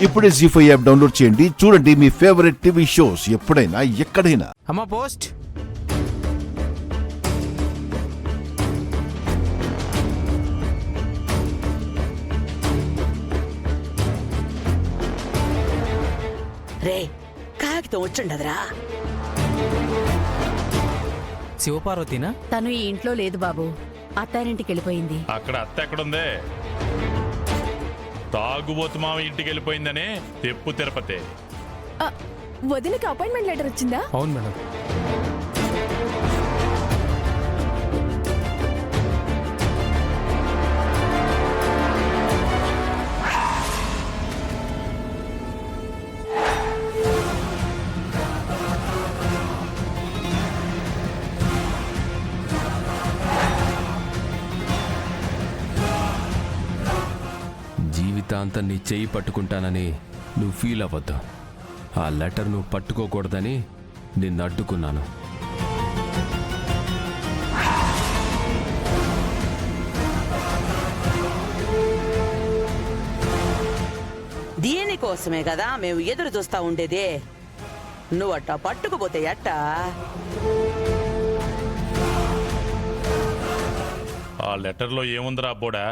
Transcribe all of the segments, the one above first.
ఇప్పుడే జీ5 app download చేయండి. చూడండి మీ ఫేవరెట్ టీవీ షోస్ ఎప్పుడైనా ఎక్కడైనా. అమ్మా పోస్ట్. రే కాగితం వచ్చిండదురా. శివపార్వతినా? తను ఈ ఇంట్లో లేదు బాబు, అత్తారింటికి వెళ్ళిపోయింది. అక్కడ అత్త ఎక్కడుందే? తాగుబోతు మామ ఇంటికి వెళ్ళిపోయిందనే తెప్పు తిరుపతి. వదినకి అపాయింట్మెంట్ లెటర్ వచ్చిందా? అవును మేడం. జీవితాంతం నీ చెయ్యి పట్టుకుంటానని నువ్వు ఫీల్ అవ్వద్దు. ఆ లెటర్ నువ్వు పట్టుకోకూడదని నిన్ను అడ్డుకున్నాను. దీనికోసమే కదా మేము ఎదురు చూస్తా ఉండేదే. నువ్వట్ట పట్టుకుపోతే ఎట్టా? ఆ లెటర్లో ఏముందిరా అబ్బోడా?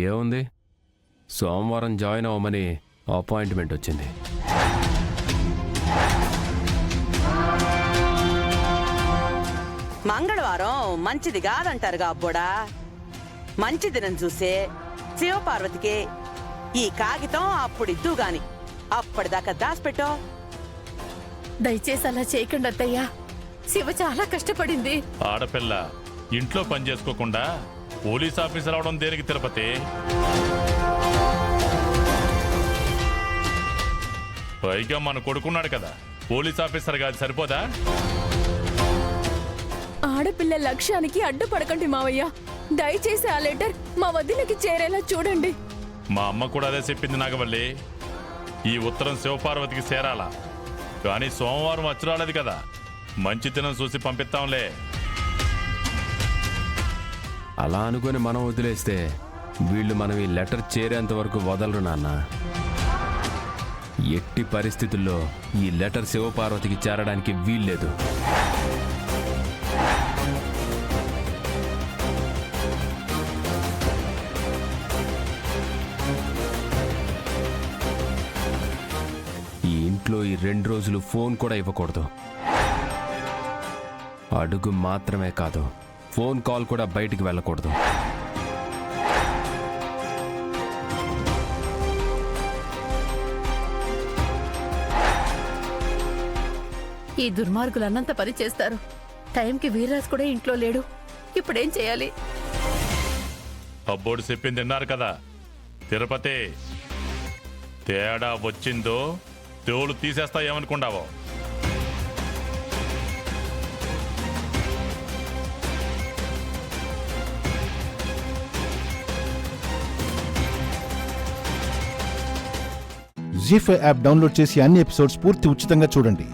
ఏముంది? సోమవారం జాయిన్ అవ్వమని అపాయింట్మెంట్ వచ్చింది. మంగళవారం మంచిది కాదంటారుగా అబ్బోడా. మంచి దినం చూసే శివపార్వతికి ఈ కాగితం అప్పుడిద్దు గాని అప్పటిదాకా దాచిపెట్టో. దయచేసి అలా చేయకండి అత్తయ్య, శివ చాలా కష్టపడింది. ఆడపిల్ల ఇంట్లో పని చేసుకోకుండా పోలీస్ ఆఫీసర్ అవడం దేనికి తిరుపతి? పైగా మన కొడుకున్నాడు కదా, పోలీస్ ఆఫీసర్ కాదు సరిపోదా? ఆడపిల్ల లక్ష్యానికి అడ్డుపడకండి మావయ్య. దయచేసి ఆ లెటర్ మా వదినకి చేరేలా చూడండి. మా అమ్మ కూడా అదే చెప్పింది నాగవల్లి. ఈ ఉత్తరం శివపార్వతికి చేరాలా, కానీ సోమవారం వచ్చి రాలేదు కదా, మంచి దినం చూసి పంపిస్తాంలే. అలా అనుకొని మనం వదిలేస్తే వీళ్ళు మనం ఈ లెటర్ చేరేంత వరకు వదలరు నాన్న. ఎట్టి పరిస్థితుల్లో ఈ లెటర్ శివపార్వతికి చేరడానికి వీల్లేదు. ఈ ఇంట్లో ఈ 2 రోజులు ఫోన్ కూడా ఇవ్వకూడదు. అడుగు మాత్రమే కాదు, ఫోన్ కాల్ కూడా బయటికి వెళ్ళకూడదు. ఈ దుర్మార్గులు అన్నంత పని చేస్తారు. టైంకి వీర్రాజ్ కూడా ఇంట్లో లేడు. ఇప్పుడేం చేయాలి? అబ్బోడు చెప్పింది విన్నారు కదా తిరుపతి. తేడా వచ్చిందో తోలు తీసేస్తా ఏమనుకుంటావో. జీ5 యాప్ డౌన్లోడ్ చేసి అన్ని ఎపిసోడ్స్ పూర్తి ఉచితంగా చూడండి.